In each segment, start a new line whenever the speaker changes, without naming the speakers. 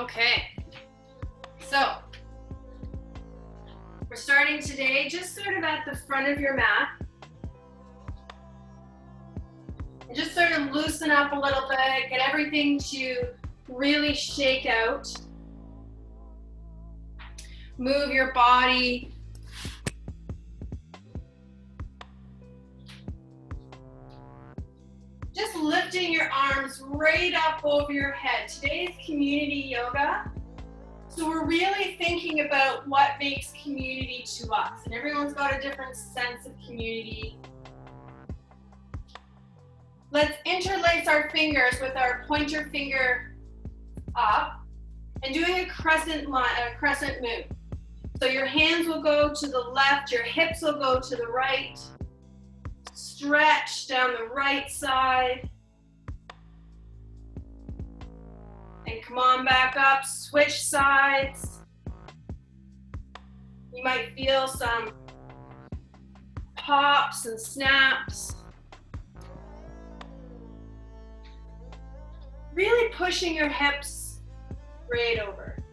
Okay, so we're starting today just sort of at the front of your mat. And just sort of loosen up a little bit, get everything to really shake out. Move your body. Just lifting your arms right up over your head. Today's community yoga. So we're really thinking about what makes community to us. And everyone's got a different sense of community. Let's interlace our fingers with our pointer finger up and doing a crescent move. So your hands will go to the left, your hips will go to the right. Stretch down the right side. And come on back up, switch sides. You might feel some pops and snaps. Really pushing your hips right over.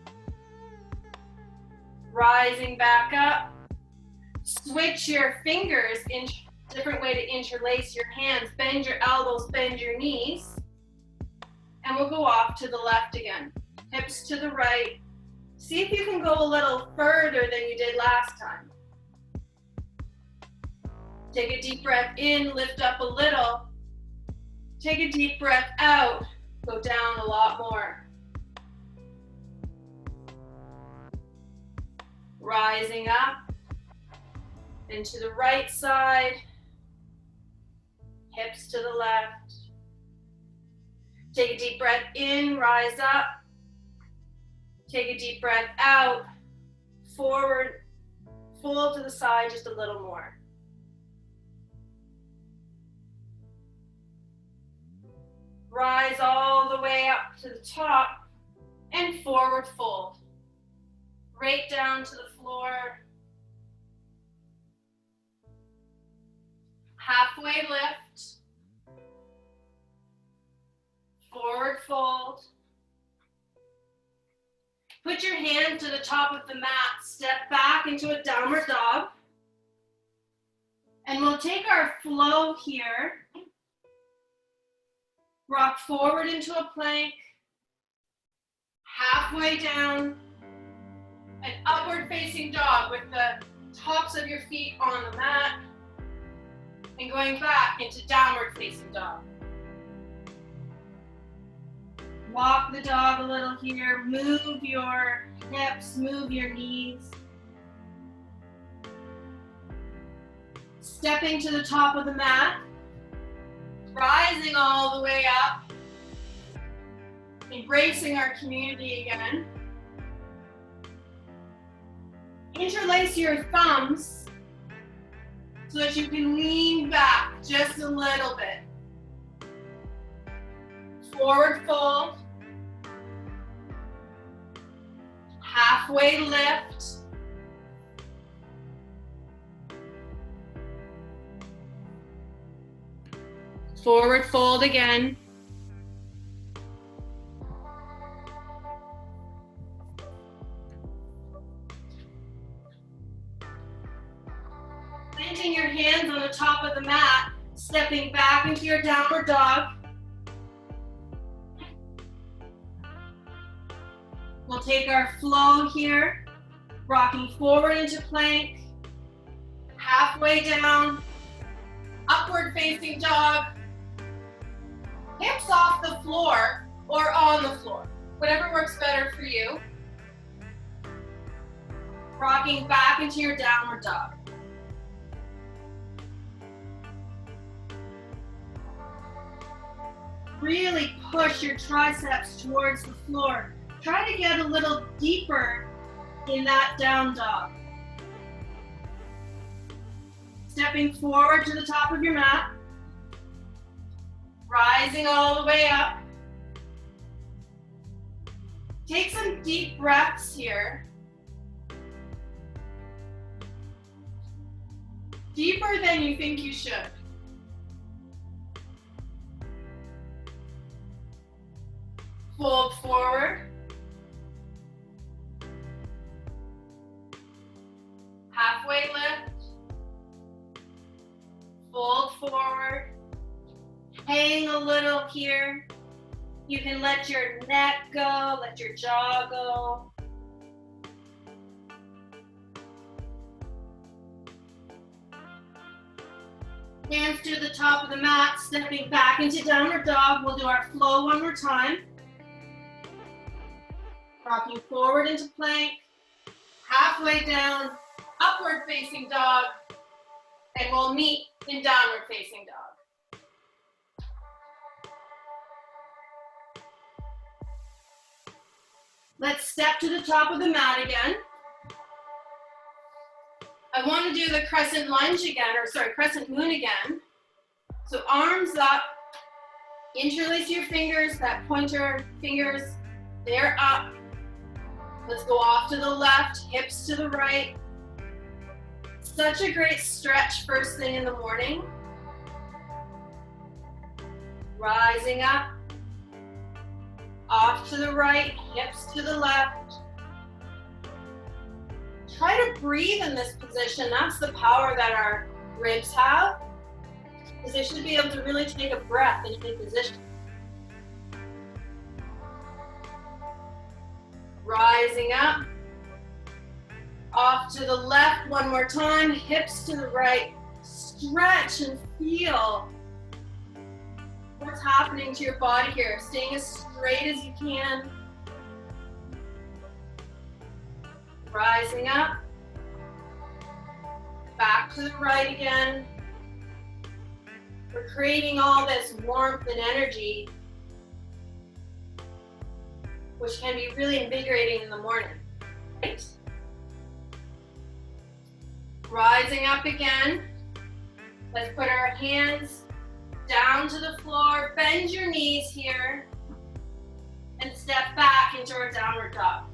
Rising back up. Switch your fingers in different way to interlace your hands. Bend your elbows, bend your knees. And we'll go off to the left again. Hips to the right. See if you can go a little further than you did last time. Take a deep breath in, lift up a little. Take a deep breath out, go down a lot more. Rising up, and to the right side, hips to the left. Take a deep breath in, rise up. Take a deep breath out, forward, fold to the side just a little more. Rise all the way up to the top and forward fold. Right down to the floor. Halfway lift. Forward fold. Put your hand to the top of the mat. Step back into a downward dog. And we'll take our flow here. Rock forward into a plank. Halfway down. An upward facing dog with the tops of your feet on the mat. And going back into downward facing dog. Walk the dog a little here. Move your hips, move your knees. Stepping to the top of the mat. Rising all the way up. Embracing our community again. Interlace your thumbs so that you can lean back just a little bit. Forward fold. Halfway lift. Forward fold again. Planting your hands on the top of the mat, stepping back into your downward dog. We'll take our flow here, rocking forward into plank, halfway down, upward facing dog, hips off the floor or on the floor, whatever works better for you. Rocking back into your downward dog. Really push your triceps towards the floor. Try to get a little deeper in that down dog. Stepping forward to the top of your mat. Rising all the way up. Take some deep breaths here. Deeper than you think you should. Fold forward. forward. Hang a little here. You can let your neck go, let your jaw go. Hands to the top of the mat, stepping back into downward dog. We'll do our flow one more time. Rocking forward into plank, halfway down, upward facing dog, and we'll meet in downward facing dog. Let's step to the top of the mat again. I want to do the crescent lunge again, or sorry, crescent moon again. So arms up, interlace your fingers, that pointer fingers, they're up. Let's go off to the left, hips to the right. Such a great stretch first thing in the morning. Rising up, off to the right, hips to the left. Try to breathe in this position. That's the power that our ribs have, because they should be able to really take a breath in any position. Rising up, off to the left one more time, hips to the right. Stretch and feel what's happening to your body here, staying as straight as you can. Rising up, back to the right again. We're creating all this warmth and energy, which can be really invigorating in the morning. Right? Rising up again. Let's put our hands down to the floor, bend your knees here, and step back into our downward dog.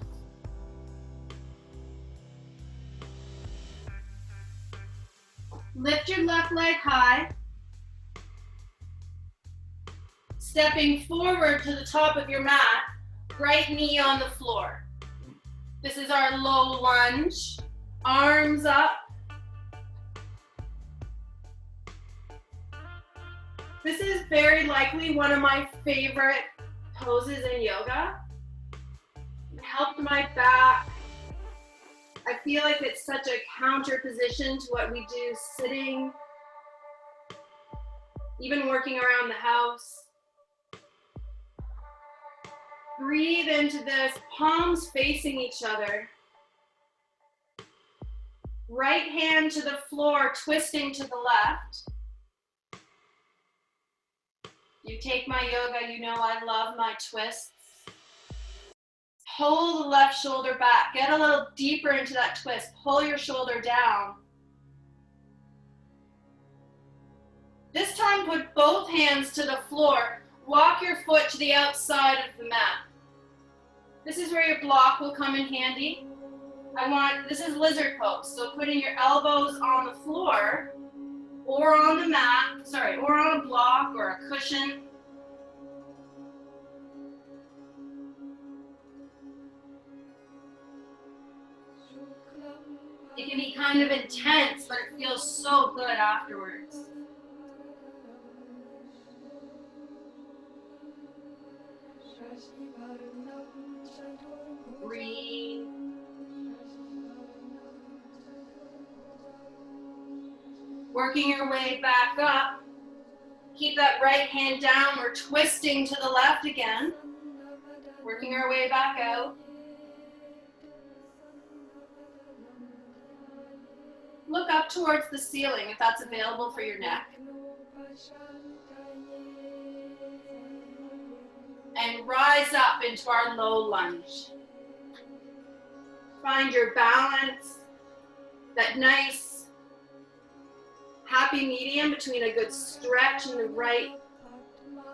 Lift your left leg high. Stepping forward to the top of your mat, right knee on the floor. This is our low lunge. Arms up. This is very likely one of my favorite poses in yoga. It helped my back. I feel like it's such a counter position to what we do sitting, even working around the house. Breathe into this, palms facing each other. Right hand to the floor, twisting to the left. You take my yoga, you know I love my twists. Pull the left shoulder back. Get a little deeper into that twist. Pull your shoulder down. This time, put both hands to the floor. Walk your foot to the outside of the mat. This is where your block will come in handy. This is lizard pose, so putting your elbows on the floor or on the mat, or on a block or a cushion. It can be kind of intense, but it feels so good afterwards. Breathe. Working your way back up. Keep that right hand down. We're twisting to the left again. Working our way back out. Look up towards the ceiling if that's available for your neck. And rise up into our low lunge. Find your balance, that nice, happy medium between a good stretch in the right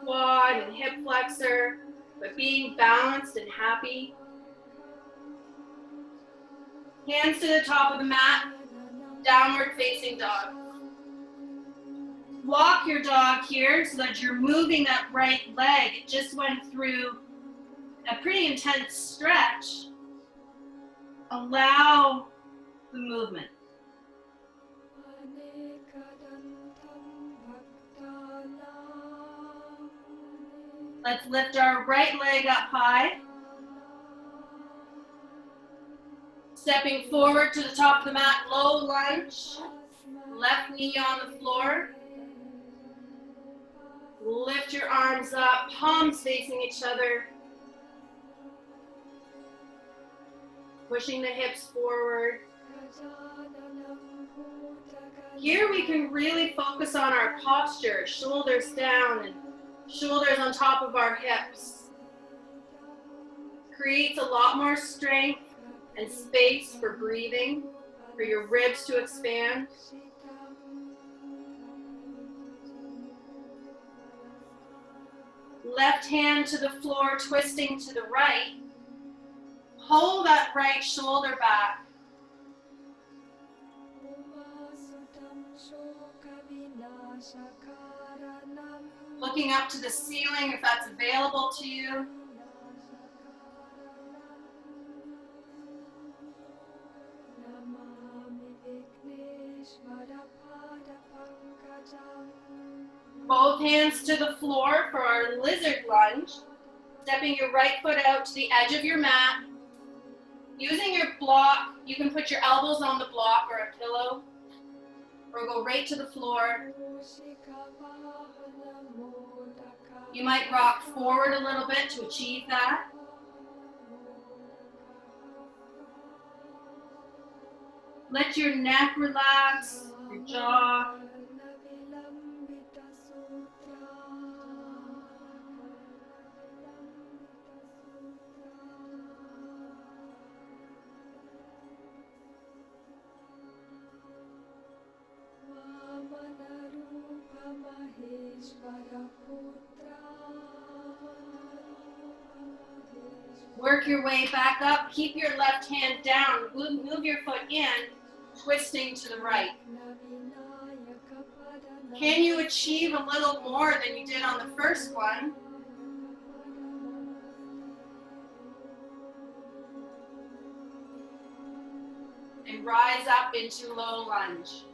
quad and hip flexor, but being balanced and happy. Hands to the top of the mat, downward facing dog. Walk your dog here so that you're moving that right leg. It just went through a pretty intense stretch. Allow the movement. Let's lift our right leg up high. Stepping forward to the top of the mat, low lunge. Left knee on the floor. Lift your arms up, palms facing each other. Pushing the hips forward. Here we can really focus on our posture, shoulders down and shoulders on top of our hips. Creates a lot more strength and space for breathing, for your ribs to expand. Left hand to the floor, twisting to the right. Hold that right shoulder back. Looking up to the ceiling if that's available to you. Both hands to the floor for our lizard lunge. Stepping your right foot out to the edge of your mat. Using your block, you can put your elbows on the block or a pillow, or go right to the floor. You might rock forward a little bit to achieve that. Let your neck relax, your jaw. Work your way back up. Keep your left hand down. Move your foot in, twisting to the right. Can you achieve a little more than you did on the first one? And rise up into low lunge.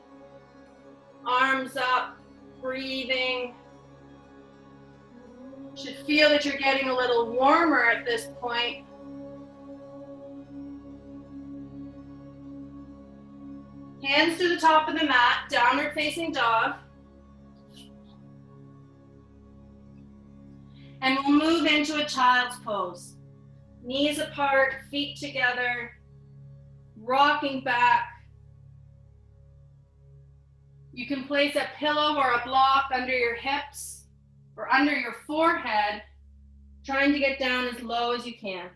Arms up, breathing. Should feel that you're getting a little warmer at this point. Hands to the top of the mat, downward facing dog. And we'll move into a child's pose. Knees apart, feet together, rocking back. You can place a pillow or a block under your hips or under your forehead, trying to get down as low as you can.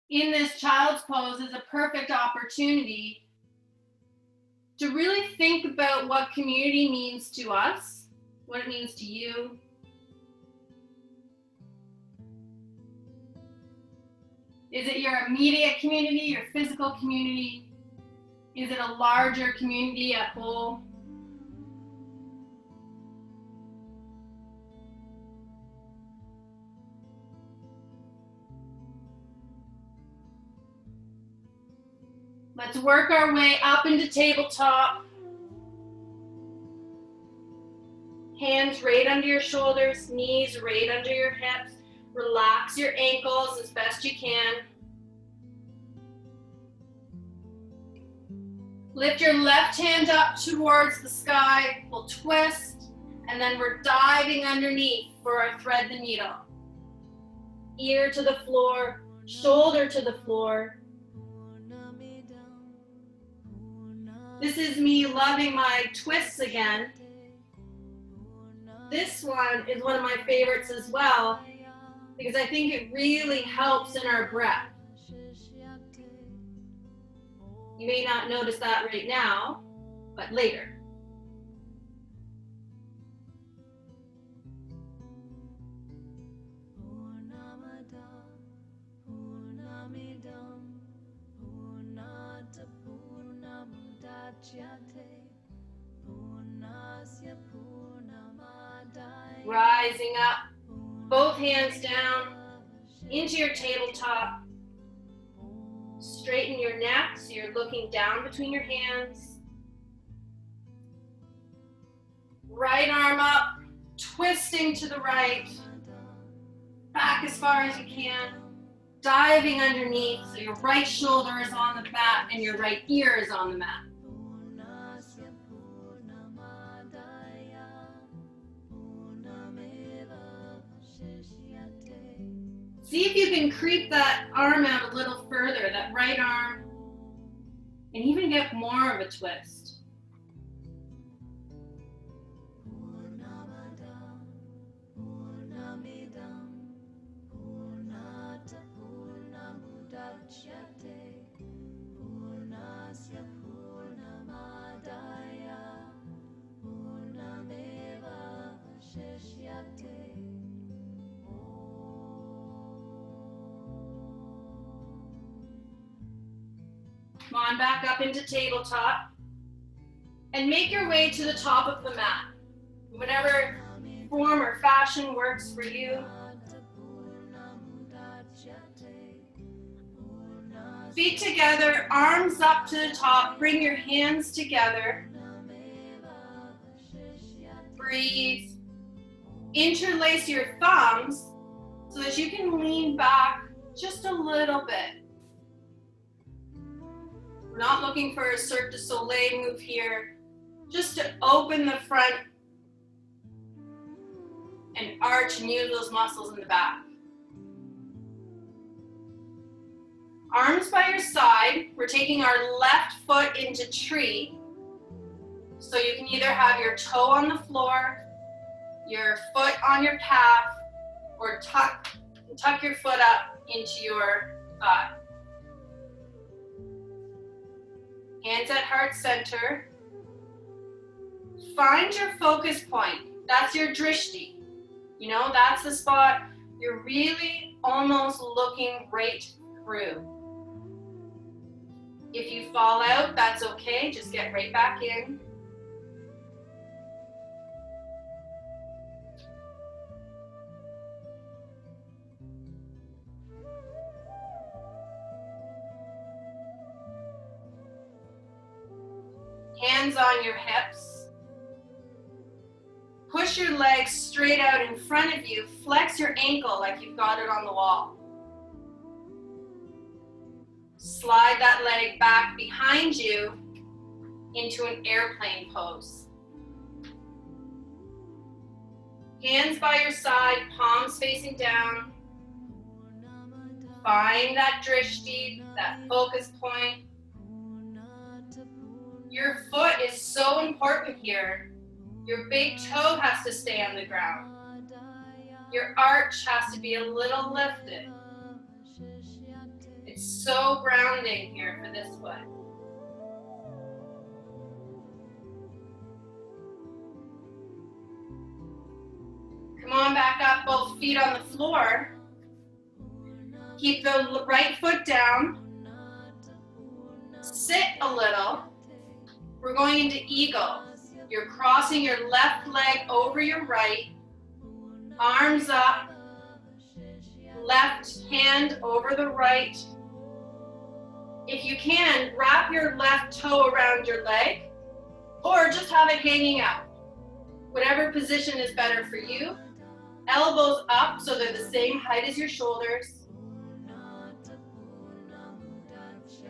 In this child's pose is a perfect opportunity to really think about what community means to us, what it means to you. Is it your immediate community, your physical community? Is it a larger community at whole? Let's work our way up into tabletop. Hands right under your shoulders, knees right under your hips. Relax your ankles as best you can. Lift your left hand up towards the sky. We'll twist, and then we're diving underneath for our thread the needle. Ear to the floor, shoulder to the floor. This is me loving my twists again. This one is one of my favorites as well, because I think it really helps in our breath. You may not notice that right now, but later. Rising up, both hands down into your tabletop. Straighten your neck so you're looking down between your hands. Right arm up, twisting to the right. Back as far as you can. Diving underneath so your right shoulder is on the mat and your right ear is on the mat. See if you can creep that arm out a little further, that right arm, and even get more of a twist. Come on back up into tabletop and make your way to the top of the mat. Whatever form or fashion works for you. Feet together, arms up to the top. Bring your hands together. Breathe. Interlace your thumbs so that you can lean back just a little bit. We're not looking for a Cirque du Soleil move here, just to open the front and arch and use those muscles in the back. Arms by your side. We're taking our left foot into tree. So you can either have your toe on the floor, your foot on your calf, or tuck your foot up into your thigh. Hands at heart center. Find your focus point. That's your drishti. You know, that's the spot you're really almost looking right through. If you fall out, that's okay. Just get right back in. Hands on your hips. Push your legs straight out in front of you. Flex your ankle like you've got it on the wall. Slide that leg back behind you into an airplane pose. Hands by your side, palms facing down. Find that drishti, that focus point. Your foot is so important here. Your big toe has to stay on the ground. Your arch has to be a little lifted. It's so grounding here for this foot. Come on back up, both feet on the floor. Keep the right foot down. Sit a little. We're going into eagle. You're crossing your left leg over your right. Arms up. Left hand over the right. If you can, wrap your left toe around your leg or just have it hanging out. Whatever position is better for you. Elbows up so they're the same height as your shoulders.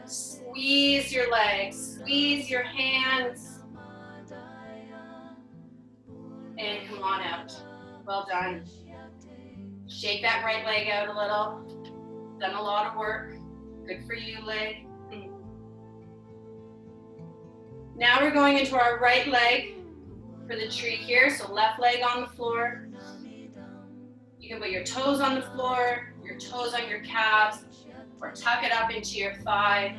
Squeeze your legs, squeeze your hands. And come on out. Well done. Shake that right leg out a little. Done a lot of work. Good for you, leg. Now we're going into our right leg for the tree here. So left leg on the floor. You can put your toes on the floor, your toes on your calves, or tuck it up into your thigh.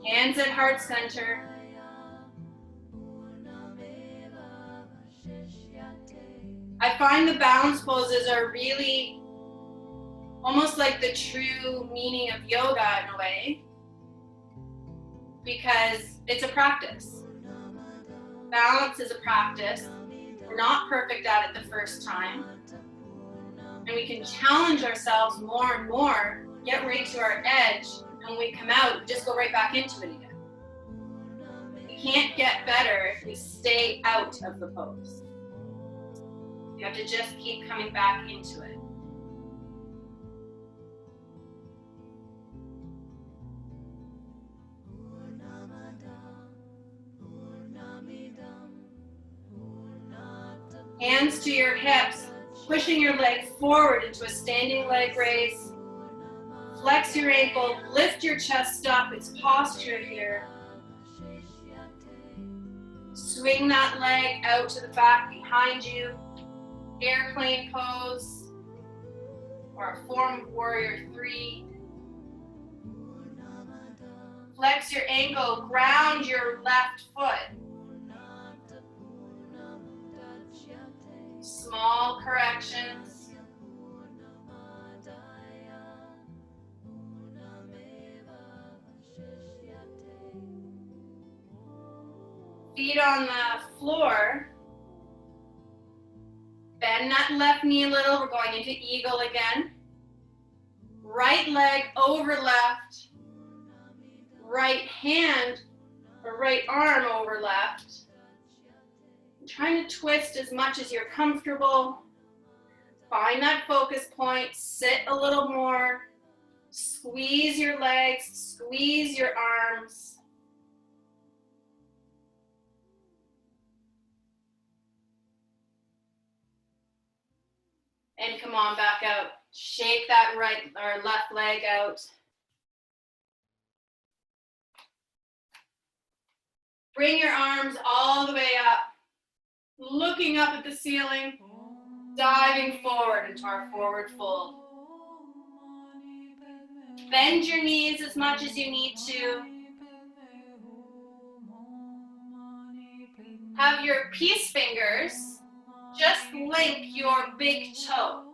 Hands at heart center. I find the balance poses are really almost like the true meaning of yoga in a way. because it's a practice. Balance is a practice. We're not perfect at it the first time. And we can challenge ourselves more and more, get right to our edge, and when we come out, just go right back into it again. We can't get better if we stay out of the pose. You have to just keep coming back into it. Hands to your hips, pushing your leg forward into a standing leg raise. Flex your ankle, lift your chest up, it's posture here. Swing that leg out to the back behind you. Airplane pose, or a form of warrior 3. Flex your ankle, ground your left foot. Small corrections. Feet on the floor. Bend that left knee a little. We're going into eagle again. Right leg over left. Right hand or right arm over left. Trying to twist as much as you're comfortable. Find that focus point. Sit a little more. Squeeze your legs. Squeeze your arms. And come on back out. Shake that right or left leg out. Bring your arms all the way up. Looking up at the ceiling. Diving forward into our forward fold. Bend your knees as much as you need to. Have your peace fingers just link your big toe.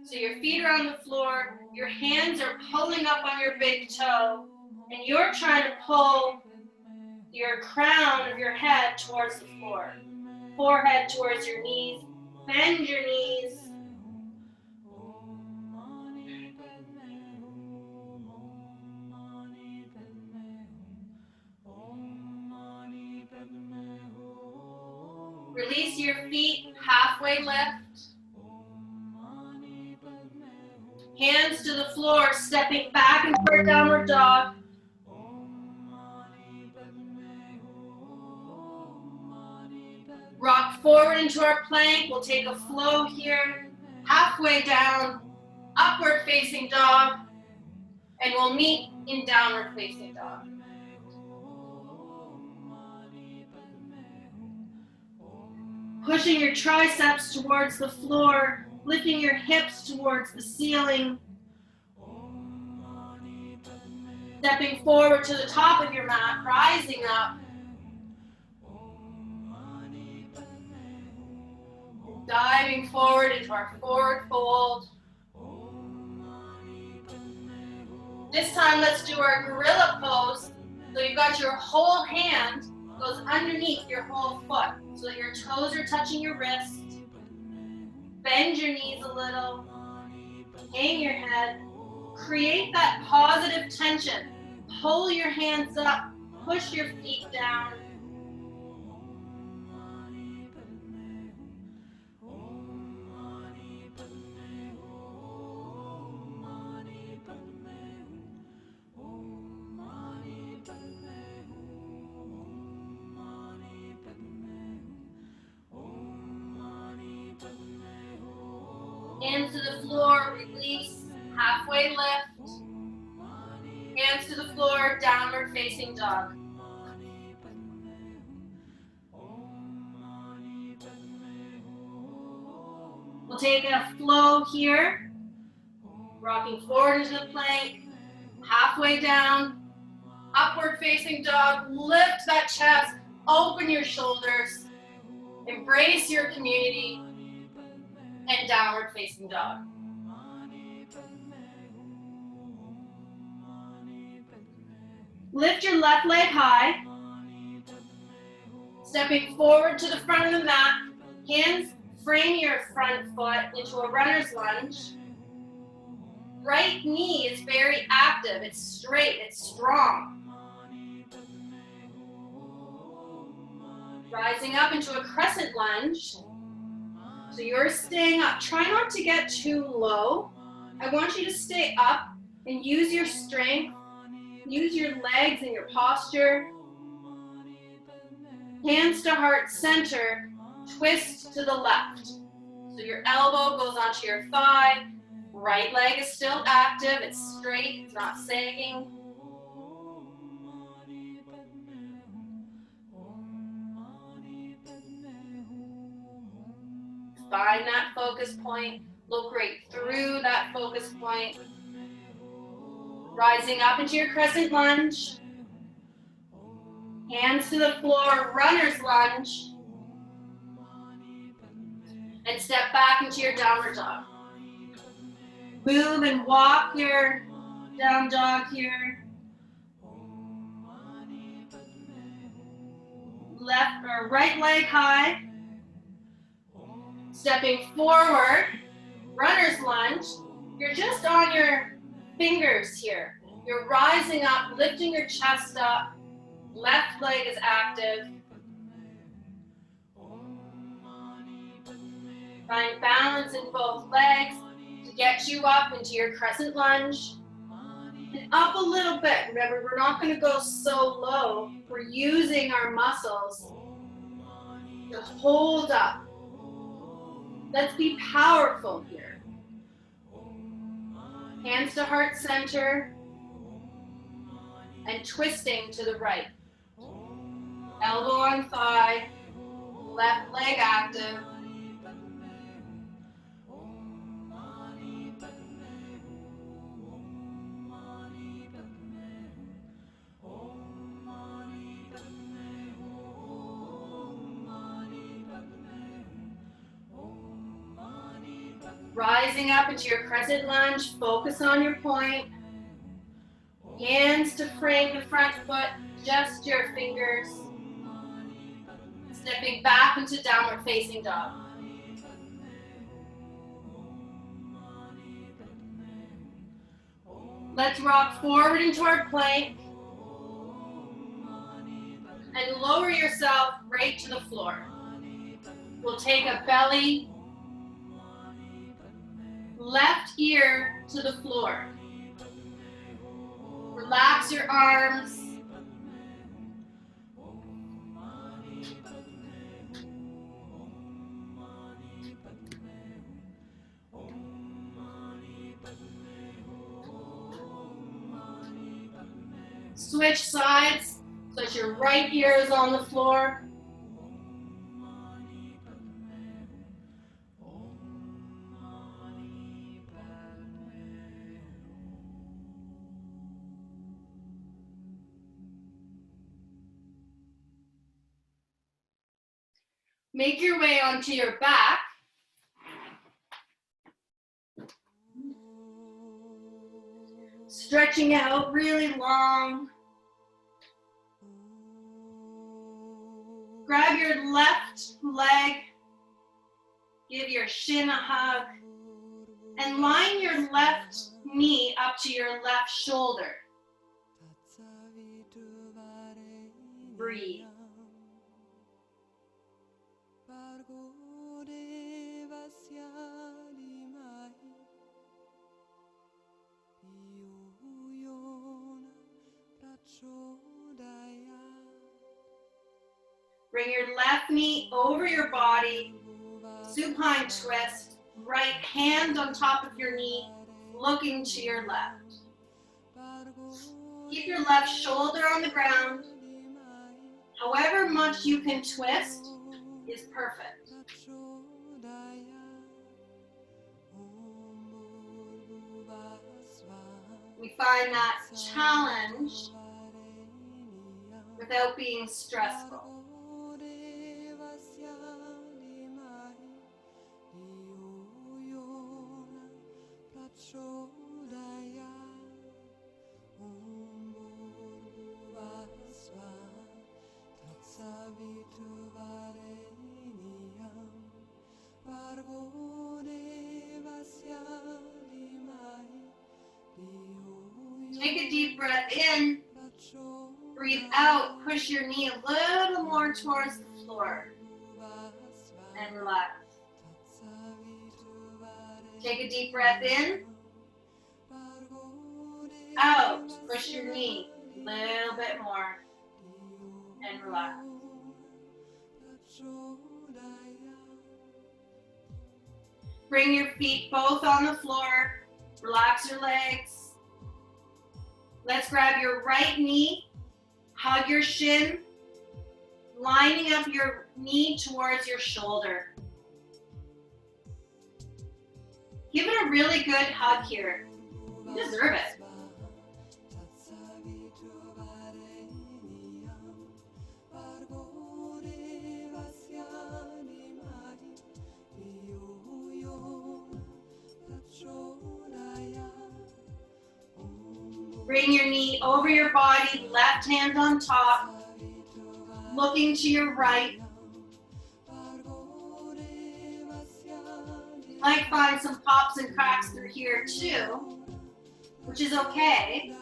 So your feet are on the floor, your hands are pulling up on your big toe, and you're trying to pull your crown of your head towards the floor. Forehead towards your knees. Bend your knees. Release your feet, halfway lift. Hands to the floor, stepping back and forth, downward dog. Rock forward into our plank. We'll take a flow here. Halfway down, upward facing dog. And we'll meet in downward facing dog. Pushing your triceps towards the floor, lifting your hips towards the ceiling. Stepping forward to the top of your mat, rising up. Diving forward into our forward fold. This time, let's do our gorilla pose. So you've got your whole hand goes underneath your whole foot so that your toes are touching your wrist. Bend your knees a little. Hang your head. Create that positive tension. Pull your hands up. Push your feet down. Hands to the floor, release, halfway lift. Hands to the floor, downward facing dog. We'll take a flow here, rocking forward into the plank, halfway down, upward facing dog. Lift that chest, open your shoulders, embrace your community, and downward facing dog. Lift your left leg high. Stepping forward to the front of the mat. Hands frame your front foot into a runner's lunge. Right knee is very active. It's straight. It's strong. Rising up into a crescent lunge. So you're staying up. Try not to get too low. I want you to stay up and use your strength. Use your legs and your posture. Hands to heart center. Twist to the left. So your elbow goes onto your thigh. Right leg is still active. It's straight. It's not sagging. Find that focus point. Look right through that focus point. Rising up into your crescent lunge. Hands to the floor, runner's lunge. And step back into your downward dog. Move and walk your down dog here. Left or right leg high. Stepping forward, runner's lunge. You're just on your fingers here. You're rising up, lifting your chest up. Left leg is active. Find balance in both legs to get you up into your crescent lunge. And up a little bit. Remember, we're not going to go so low. We're using our muscles to hold up. Let's be powerful here. Hands to heart center. And twisting to the right. Elbow on thigh. Left leg active. Rising up into your crescent lunge, focus on your point. Hands to frame the front foot, just your fingers. Stepping back into downward facing dog. Let's rock forward into our plank. And lower yourself right to the floor. We'll take a belly, left ear to the floor. Relax your arms. Switch sides so that your right ear is on the floor. Make your way onto your back. Stretching out really long. Grab your left leg. Give your shin a hug. And line your left knee up to your left shoulder. Breathe. Bring your left knee over your body, supine twist, right hand on top of your knee, looking to your left. Keep your left shoulder on the ground. However much you can twist is perfect. We find that challenge without being stressful. Take a deep breath in. Breathe out. Push your knee a little more towards the floor. And relax. Take a deep breath in. Out. Push your knee a little bit more. And relax. Bring your feet both on the floor. Relax your legs. Let's grab your right knee. Hug your shin. Lining up your knee towards your shoulder. Give it a really good hug here. You deserve it. Bring your knee over your body, left hand on top, looking to your right. You might find some pops and cracks through here too, which is okay.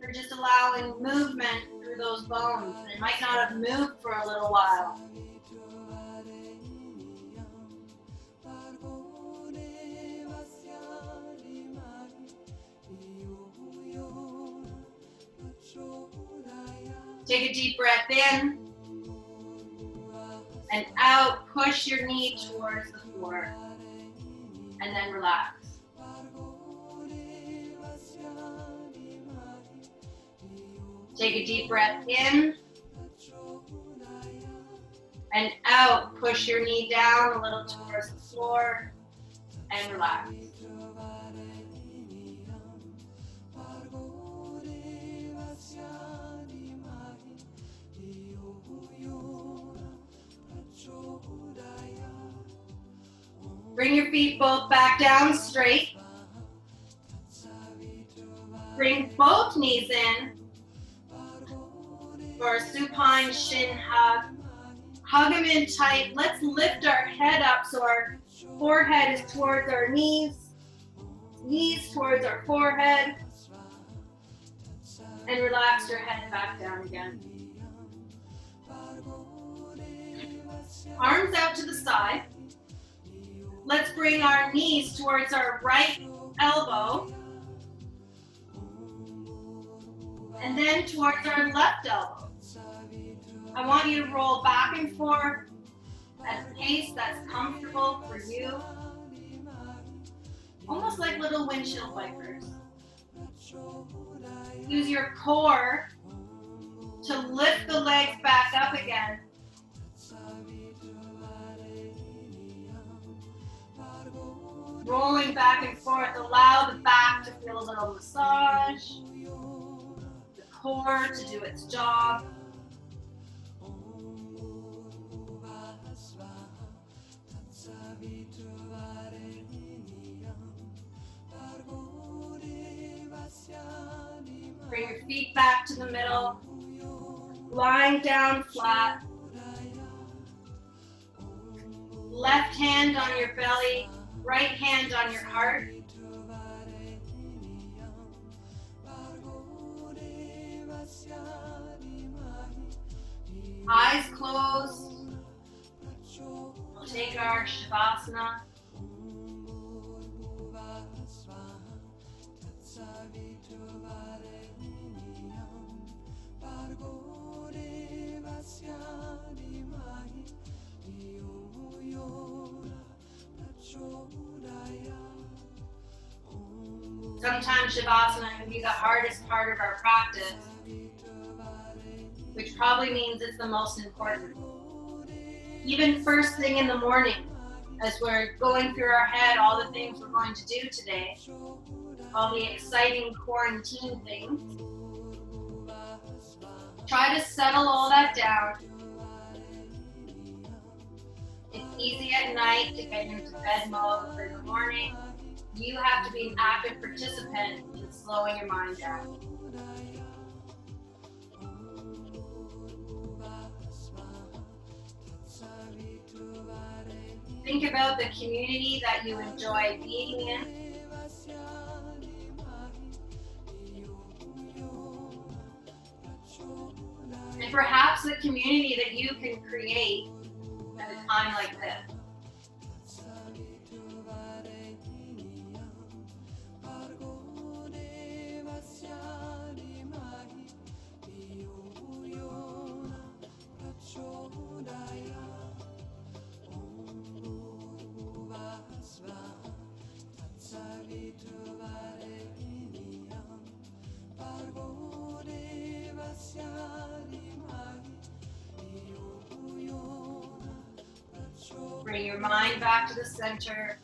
We're just allowing movement through those bones. They might not have moved for a little while. Take a deep breath in and out. Push your knee towards the floor and then relax. Take a deep breath in and out. Push your knee down a little towards the floor and relax. Bring your feet both back down straight. Bring both knees in for a supine shin hug. Hug them in tight. Let's lift our head up so our forehead is towards our knees. Knees towards our forehead. And relax your head back down again. Arms out to the side. Let's bring our knees towards our right elbow. And then towards our left elbow. I want you to roll back and forth at a pace that's comfortable for you. Almost like little windshield wipers. Use your core to lift the legs back up again. Rolling back and forth, allow the back to feel a little massage, the core to do its job. Bring your feet back to the middle, lying down flat. Left hand on your belly, right hand on your heart. Eyes closed. We'll take our Shavasana. Sometimes Shavasana can be the hardest part of our practice, which probably means it's the most important. Even first thing in the morning, as we're going through our head all the things we're going to do today, all the exciting quarantine things, try to settle all that down. It's easy at night to get into bed mode for the morning. You have to be an active participant in slowing your mind down. Think about the community that you enjoy being in. and perhaps the community that you can create at a time like this. Bring your mind back to the center.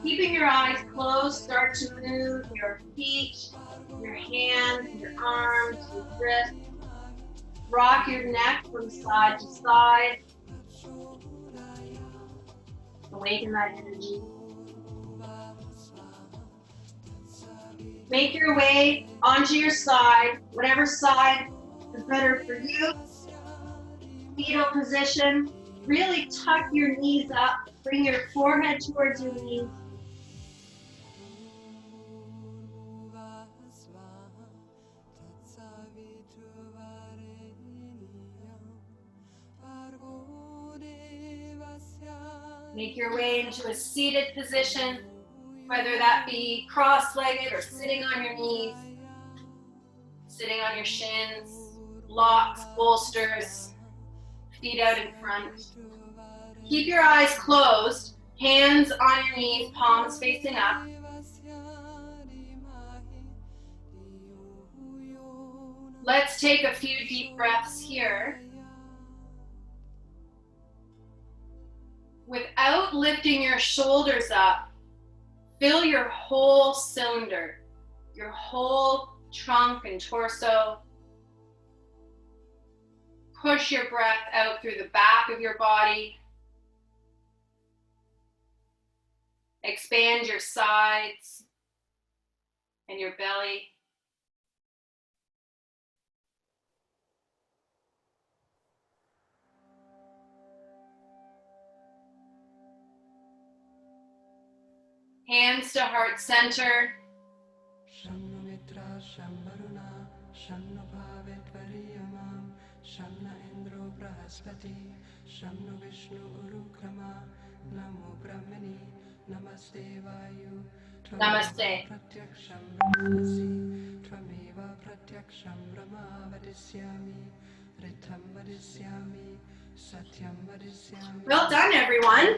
Keeping your eyes closed, start to move your feet, your hands, your arms, your wrists. Rock your neck from side to side. Awaken that energy. Make your way onto your side, whatever side is better for you. Fetal position. Really tuck your knees up. Bring your forehead towards your knees. Make your way into a seated position, whether that be cross-legged or sitting on your knees, sitting on your shins, blocks, bolsters, feet out in front. Keep your eyes closed, hands on your knees, palms facing up. Let's take a few deep breaths here. Without lifting your shoulders up, fill your whole cylinder, your whole trunk and torso. Push your breath out through the back of your body. Expand your sides and your belly. Hands to heart center. Namaste. Well done, everyone.